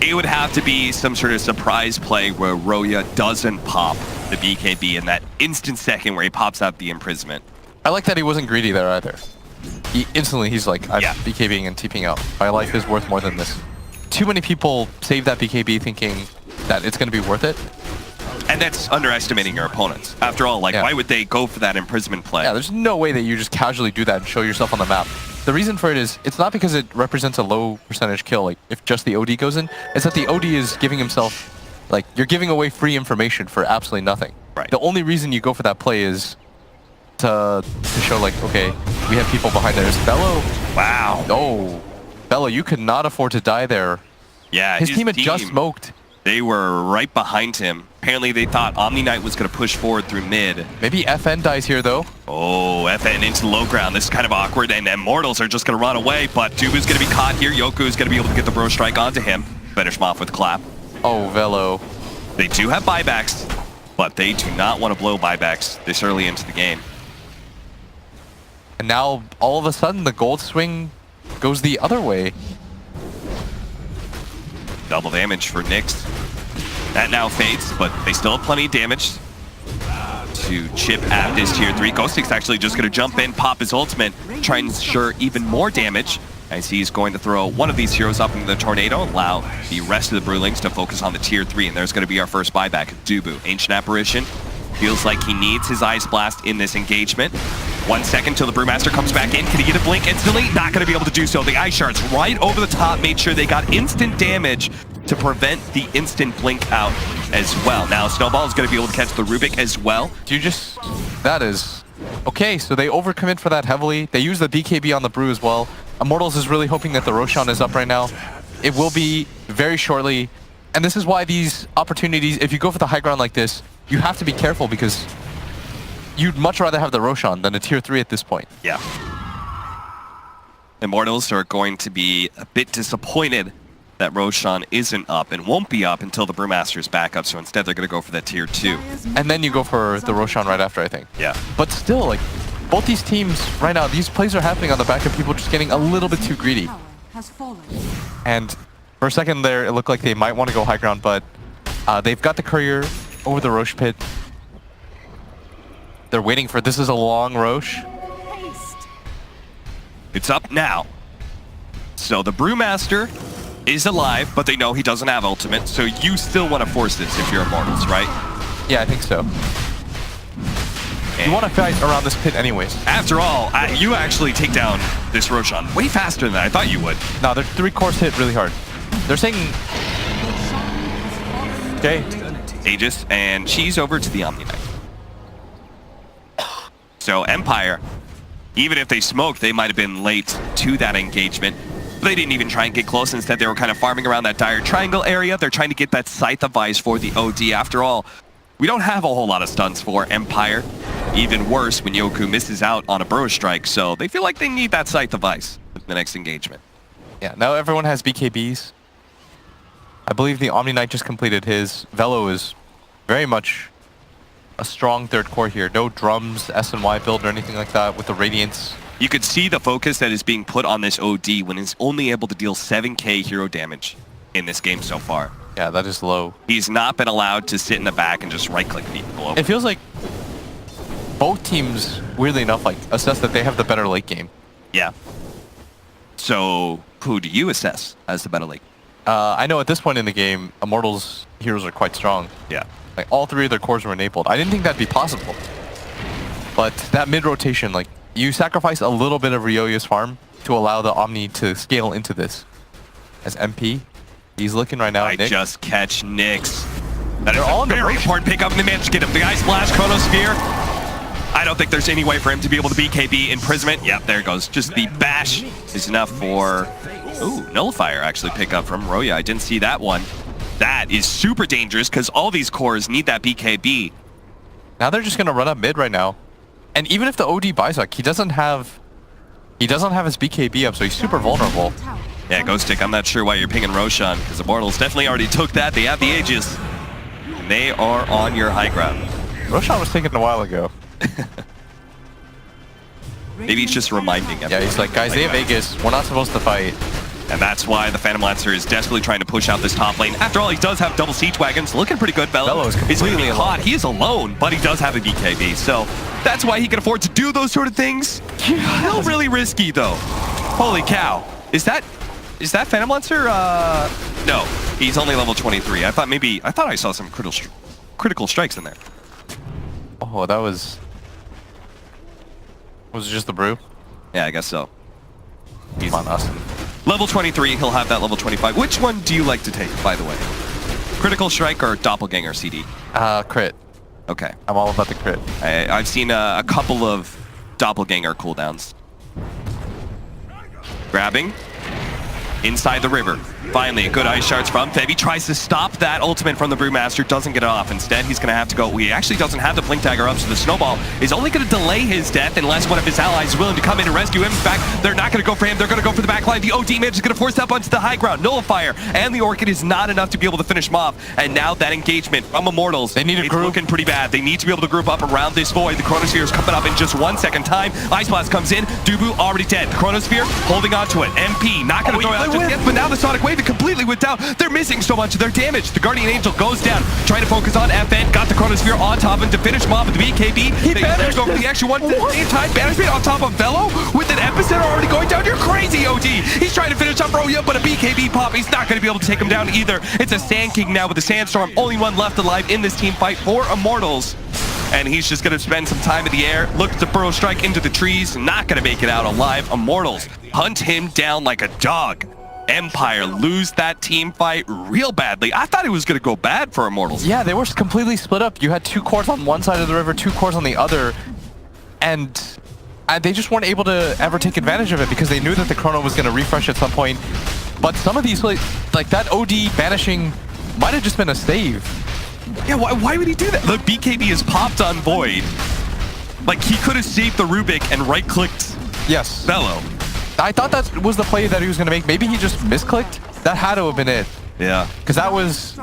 Speaker 5: It would have to be some sort of surprise play where Roya doesn't pop the BKB in that instant second where he pops out the Imprisonment.
Speaker 6: I like that he wasn't greedy there either. He's like, I'm BKBing and TPing out. My life is worth more than this. Too many people save that BKB thinking that it's gonna be worth it.
Speaker 5: And that's underestimating your opponents. After all, like, why would they go for that Imprisonment play?
Speaker 6: Yeah, there's no way that you just casually do that and show yourself on the map. The reason for it is, it's not because it represents a low percentage kill, like, if just the OD goes in. It's that the OD is giving himself, like, you're giving away free information for absolutely nothing.
Speaker 5: Right.
Speaker 6: The only reason you go for that play is to show, like, okay, we have people behind there. There's Velo.
Speaker 5: Wow.
Speaker 6: Oh, Velo, you could not afford to die there.
Speaker 5: Yeah,
Speaker 6: his team had just smoked.
Speaker 5: They were right behind him. Apparently they thought Omni Knight was going to push forward through mid.
Speaker 6: Maybe FN dies here, though.
Speaker 5: Oh, FN into the low ground. This is kind of awkward, and Immortals are just going to run away, but Dubu's going to be caught here. Yoku is going to be able to get the Bro Strike onto him. Finish him off with Clap.
Speaker 6: Oh, Velo.
Speaker 5: They do have buybacks, but they do not want to blow buybacks this early into the game.
Speaker 6: And now, all of a sudden, the gold swing goes the other way.
Speaker 5: Double damage for Nyx. That now fades, but they still have plenty of damage to chip at this tier 3. Ghostix actually just going to jump in, pop his ultimate, try and ensure even more damage as he's going to throw one of these heroes up into the tornado, allow the rest of the Brewlings to focus on the tier 3, and there's going to be our first buyback. Dubu, Ancient Apparition, feels like he needs his Ice Blast in this engagement. 1 second till the Brewmaster comes back in. Can he get a blink instantly? Not going to be able to do so. The Ice Shards right over the top made sure they got instant damage to prevent the instant blink out as well. Now Snowball is going to be able to catch the Rubik as well.
Speaker 6: That is... Okay, so they overcommit for that heavily. They use the BKB on the Brew as well. Immortals is really hoping that the Roshan is up right now. It will be very shortly. And this is why these opportunities, if you go for the high ground like this, you have to be careful because you'd much rather have the Roshan than a tier 3 at this point.
Speaker 5: Yeah. Immortals are going to be a bit disappointed that Roshan isn't up and won't be up until the Brewmaster is back up, so instead they're going to go for that tier 2.
Speaker 6: And then you go for the Roshan right after, I think.
Speaker 5: Yeah.
Speaker 6: But still, like, both these teams right now, these plays are happening on the back of people just getting a little bit too greedy. And for a second there, it looked like they might want to go high ground, but they've got the Courier over the Roche pit. They're waiting for, this is a long Roche.
Speaker 5: It's up now. So the Brewmaster is alive, but they know he doesn't have ultimate, so you still want to force this if you're Immortals, right?
Speaker 6: Yeah, I think so. And you want to fight around this pit anyways.
Speaker 5: After all, you actually take down this Roshan way faster than I thought you would.
Speaker 6: No, their 3 cores hit really hard. They're saying... Okay.
Speaker 5: Aegis, and she's over to the Omni Knight. So Empire, even if they smoked, they might have been late to that engagement. They didn't even try and get close. Instead, they were kind of farming around that dire triangle area. They're trying to get that Scythe of Ice for the OD. After all, we don't have a whole lot of stuns for Empire. Even worse when Yoku misses out on a Burrow Strike, so they feel like they need that Scythe of Ice with the next engagement.
Speaker 6: Yeah, now everyone has BKBs. I believe the Omni Knight just completed his. Velo is very much a strong third core here. No drums, S&Y build or anything like that with the Radiance.
Speaker 5: You could see the focus that is being put on this OD when he's only able to deal 7k hero damage in this game so far.
Speaker 6: Yeah, that is low.
Speaker 5: He's not been allowed to sit in the back and just right-click people over.
Speaker 6: It feels like both teams, weirdly enough, like assess that they have the better late game.
Speaker 5: Yeah. So who do you assess as the better late?
Speaker 6: I know at this point in the game, Immortals heroes are quite strong.
Speaker 5: Yeah.
Speaker 6: Like all 3 of their cores were enabled. I didn't think that'd be possible. But that mid rotation, like you sacrifice a little bit of Ryoya's farm to allow the Omni to scale into this. As MP, he's looking right now.
Speaker 5: I
Speaker 6: Nick.
Speaker 5: just catch Nyx. That is
Speaker 6: They're all
Speaker 5: a
Speaker 6: in the
Speaker 5: very
Speaker 6: motion.
Speaker 5: important pickup, and they managed to get him. The Ice Blast, Chronosphere. I don't think there's any way for him to be able to BKB Imprisonment. Yep, there it goes. Just the bash is enough for... Ooh, Nullifier actually pick up from Roya. I didn't see that one. That is super dangerous because all these cores need that BKB.
Speaker 6: Now they're just gonna run up mid right now. And even if the OD buys up, he doesn't have his BKB up, so he's super vulnerable.
Speaker 5: Yeah, Ghostic, I'm not sure why you're pinging Roshan, because Immortals definitely already took that. They have the Aegis. And they are on your high ground.
Speaker 6: Roshan was taken a while ago.
Speaker 5: Maybe he's just reminding everyone.
Speaker 6: Yeah, he's like, guys, they have Aegis. We're not supposed to fight.
Speaker 5: And that's why the Phantom Lancer is desperately trying to push out this top lane. After all, he does have double siege wagons. Looking pretty good, Velo.
Speaker 6: Velo is
Speaker 5: He's gonna be
Speaker 6: completely
Speaker 5: caught. He is alone, but he does have a BKB. So that's why he can afford to do those sort of things. A little really risky, though. Holy cow. Is that Phantom Lancer? No, he's only level 23. I thought I saw some critical strikes in there.
Speaker 6: Oh, that was it just the brew?
Speaker 5: Yeah, I guess so.
Speaker 6: Come on, Austin.
Speaker 5: Level 23, he'll have that level 25. Which one do you like to take, by the way? Critical Strike or Doppelganger CD?
Speaker 6: Crit.
Speaker 5: Okay.
Speaker 6: I'm all about the crit.
Speaker 5: I've seen a couple of Doppelganger cooldowns. Grabbing. Inside the river. Finally, good ice shards from Feb. He tries to stop that ultimate from the Brewmaster, doesn't get it off. Instead, he's going to have to go. He actually doesn't have the Blink Dagger up, so the Snowball is only going to delay his death unless one of his allies is willing to come in and rescue him. In fact, they're not going to go for him. They're going to go for the backline. The OD mage is going to force that onto the high ground. Nullifier and the Orchid is not enough to be able to finish him off. And now that engagement from Immortals,
Speaker 6: they need a group.
Speaker 5: Looking pretty bad. They need to be able to group up around this void. The Chronosphere is coming up in just 1 second time. Ice Blast comes in. Dubu already dead. The Chronosphere holding on to it. MP not going to throw it out just yet, but now the Sonic Wave completely went down. They're missing so much of their damage. The Guardian Angel goes down, trying to focus on FN. Got the Chronosphere on top of him to finish him off with the BKB. They go for the extra one at the same time. Banishment on top of Velo with an epicenter already going down. You're crazy, OD. He's trying to finish up Roya, but a BKB pop. He's not going to be able to take him down either. It's a Sand King now with the Sandstorm. Only one left alive in this team fight for Immortals. And he's just going to spend some time in the air, look to burrow strike into the trees, not going to make it out alive. Immortals hunt him down like a dog. Empire lose that team fight real badly. I thought it was going to go bad for Immortals.
Speaker 6: Yeah, they were completely split up. You had 2 cores on one side of the river, 2 cores on the other, and they just weren't able to ever take advantage of it because they knew that the Chrono was going to refresh at some point. But some of these, like that OD banishing might have just been a save.
Speaker 5: Yeah, why would he do that? The BKB is popped on Void. Like, he could have saved the Rubik and right-clicked
Speaker 6: Yes.
Speaker 5: Velo.
Speaker 6: I thought that was the play that he was going to make. Maybe he just misclicked. That had to have been it.
Speaker 5: Yeah.
Speaker 6: Because that was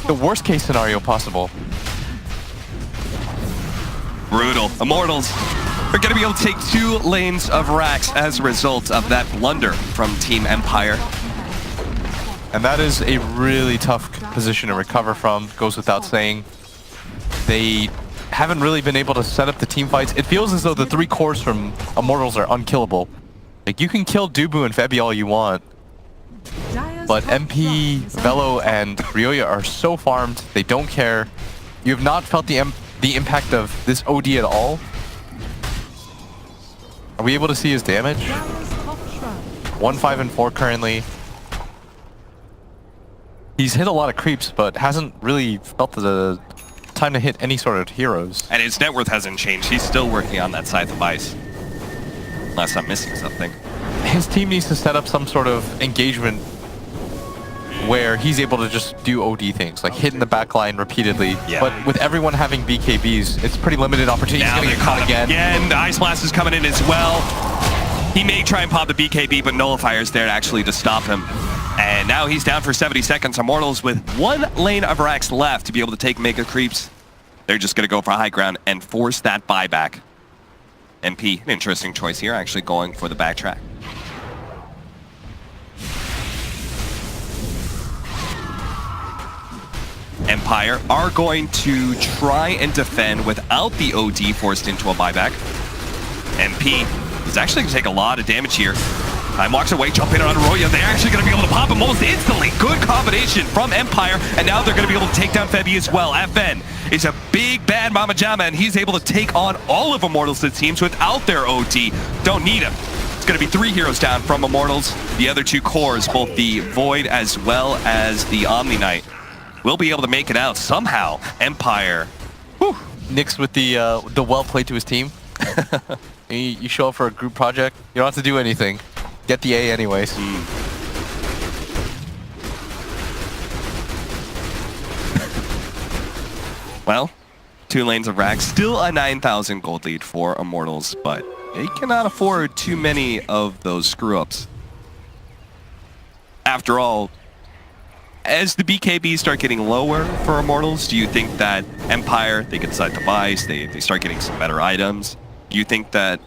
Speaker 6: the worst case scenario possible.
Speaker 5: Brutal. Immortals are going to be able to take 2 lanes of racks as a result of that blunder from Team Empire.
Speaker 6: And that is a really tough position to recover from, goes without saying. They haven't really been able to set up the team fights. It feels as though the 3 cores from Immortals are unkillable. Like, you can kill Dubu and Febby all you want, but MP, Velo, and Ryoya are so farmed, they don't care. You have not felt the impact of this OD at all. Are we able to see his damage? 1, 5, and 4 currently. He's hit a lot of creeps, but hasn't really felt the time to hit any sort of heroes.
Speaker 5: And his net worth hasn't changed. He's still working on that Scythe of Ice. Unless I'm missing something.
Speaker 6: His team needs to set up some sort of engagement where he's able to just do OD things, like hit in the back line repeatedly.
Speaker 5: Yeah.
Speaker 6: But with everyone having BKBs, it's pretty limited opportunity.
Speaker 5: Now
Speaker 6: He's gonna get caught again.
Speaker 5: The Ice Blast is coming in as well. He may try and pop the BKB, but Nullifier's there actually to stop him. And now he's down for 70 seconds. Immortals with 1 lane of racks left to be able to take Mega Creeps. They're just going to go for high ground and force that buyback. MP, an interesting choice here, actually going for the backtrack. Empire are going to try and defend without the OD forced into a buyback. MP is actually going to take a lot of damage here. Time walks away, jump in on Roya. They're actually going to be able to pop him almost instantly. Good combination from Empire, and now they're going to be able to take down Febby as well. FN is a big, bad Mama Jama, and he's able to take on all of Immortals, it seems, without their OD. Don't need him. It's going to be 3 heroes down from Immortals. The other 2 cores, both the Void as well as the Omni Knight, will be able to make it out somehow. Empire. Whew.
Speaker 6: Nyx with the well played to his team. You show up for a group project, you don't have to do anything. Get the A anyways.
Speaker 5: Well, 2 lanes of racks. Still a 9,000 gold lead for Immortals, but they cannot afford too many of those screw-ups. After all, as the BKBs start getting lower for Immortals, do you think that Empire, they can decide to buy, they start getting some better items? Do you think that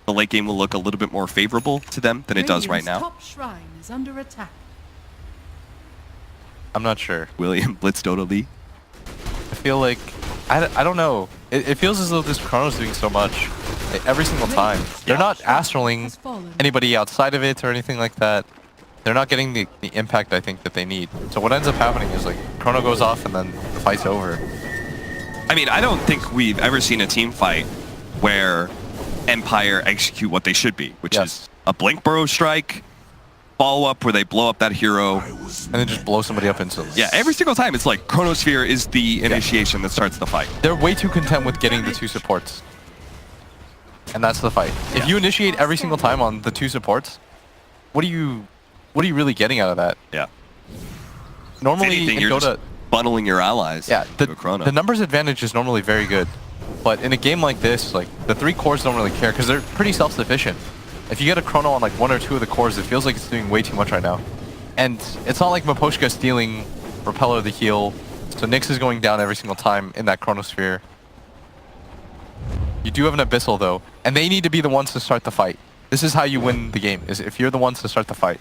Speaker 5: the late game will look a little bit more favorable to them than it does right now?
Speaker 4: Top shrine is under attack.
Speaker 6: I'm not sure.
Speaker 5: William Blitz Dota Lee?
Speaker 6: I feel like, I don't know. It feels as though this Chrono's doing so much every single time. They're not astraling anybody outside of it or anything like that. They're not getting the impact I think that they need. So what ends up happening is like Chrono goes off and then the fight's over.
Speaker 5: I mean, I don't think we've ever seen a team fight where Empire execute what they should be, which is a blink burrow strike, follow-up where they blow up that hero,
Speaker 6: and then just blow somebody up instantly.
Speaker 5: Yeah, every single time it's like Chronosphere is the initiation that starts the fight.
Speaker 6: They're way too content with getting the 2 supports. And that's the fight. If you initiate every single time on the 2 supports, what are you really getting out of that?
Speaker 5: Yeah.
Speaker 6: Normally
Speaker 5: anything,
Speaker 6: in
Speaker 5: you're
Speaker 6: Dota,
Speaker 5: just funneling your allies
Speaker 6: yeah,
Speaker 5: to a Chrono.
Speaker 6: the numbers advantage is normally very good. But in a game like this, like the 3 cores don't really care because they're pretty self-sufficient. If you get a Chrono on like 1 or 2 of the cores, it feels like it's doing way too much right now. And it's not like Miposhka stealing Repeller the heal. So Nyx is going down every single time in that Chronosphere. You do have an Abyssal though, and they need to be the ones to start the fight. This is how you win the game, is if you're the ones to start the fight.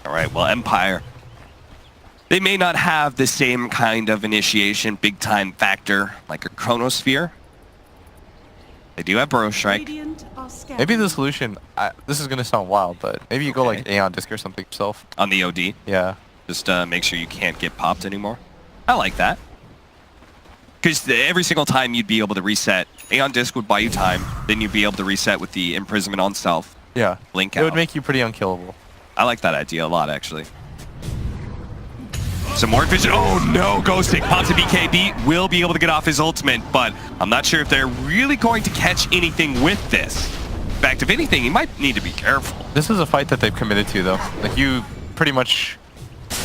Speaker 5: Alright, well, Empire, they may not have the same kind of initiation, big-time factor like a Chronosphere. They do have Burrow Strike.
Speaker 6: Maybe the solution, this is going to sound wild, but maybe you go like Aeon Disc or something yourself.
Speaker 5: On the OD?
Speaker 6: Yeah.
Speaker 5: Just make sure you can't get popped anymore. I like that. Because every single time you'd be able to reset, Aeon Disc would buy you time, then you'd be able to reset with the Imprisonment on Self.
Speaker 6: Yeah.
Speaker 5: Blink
Speaker 6: out. It would make you pretty unkillable.
Speaker 5: I like that idea a lot, actually. Some more vision. Oh no, Ghosting pops a BKB, will be able to get off his ultimate, but I'm not sure if they're really going to catch anything with this. In fact, if anything, you might need to be careful.
Speaker 6: This is a fight that they've committed to, though. Like, you pretty much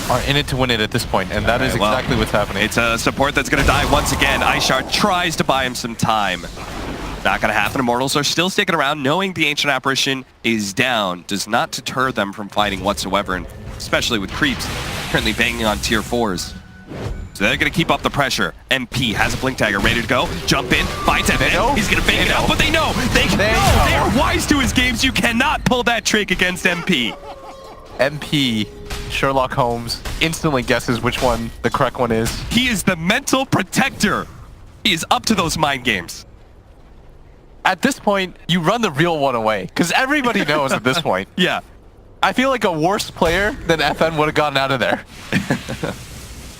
Speaker 6: are in it to win it at this point, and that is exactly what's happening.
Speaker 5: It's a support that's going to die once again. Ishar tries to buy him some time. Not going to happen. Immortals are still sticking around, knowing the Ancient Apparition is down. Does not deter them from fighting whatsoever, and especially with creeps currently banging on tier 4s. So they're going to keep up the pressure. MP has a Blink Dagger ready to go. Jump in, finds FN. He's going to bang it out, but they know. They know. They are wise to his games. You cannot pull that trick against MP.
Speaker 6: MP, Sherlock Holmes, instantly guesses which one the correct one is.
Speaker 5: He is the mental protector. He is up to those mind games.
Speaker 6: At this point, you run the real one away, because everybody knows at this point.
Speaker 5: Yeah.
Speaker 6: I feel like a worse player than FN would have gotten out of there.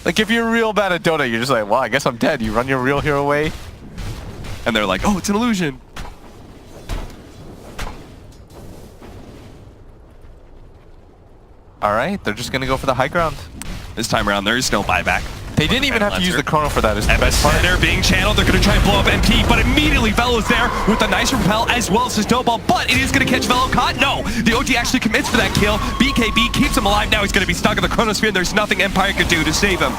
Speaker 6: Like, if you're real bad at Dota, you're just like, well, I guess I'm dead. You run your real hero away.
Speaker 5: And they're like, oh, it's an illusion.
Speaker 6: All right, they're just going to go for the high ground.
Speaker 5: This time around, there is no buyback.
Speaker 6: They didn't even have to use the Chrono for that. Is the best part.
Speaker 5: They're being channeled. They're going to try and blow up MP, but immediately Velo's there with a nice repel as well as his snowball, but it is going to catch Velo. Caught? No. The OG actually commits to that kill. BKB keeps him alive. Now he's going to be stuck in the Chronosphere, and there's nothing Empire can do to save him.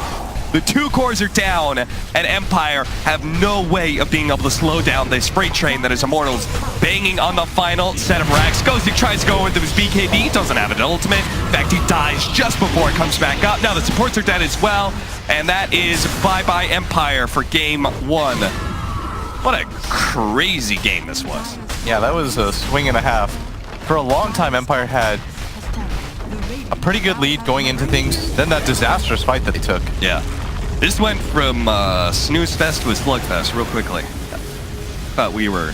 Speaker 5: The 2 cores are down, and Empire have no way of being able to slow down this freight train that is Immortals. Banging on the final set of racks. Ghostic tries to go into his BKB. Doesn't have an ultimate. In fact, he dies just before it comes back up. Now the supports are dead as well, and that is bye-bye Empire for game 1. What a crazy game this was.
Speaker 6: Yeah, that was a swing and a half. For a long time, Empire had a pretty good lead going into things. Then that disastrous fight that they took.
Speaker 5: Yeah. This went from snooze fest to a slugfest real quickly. Thought we were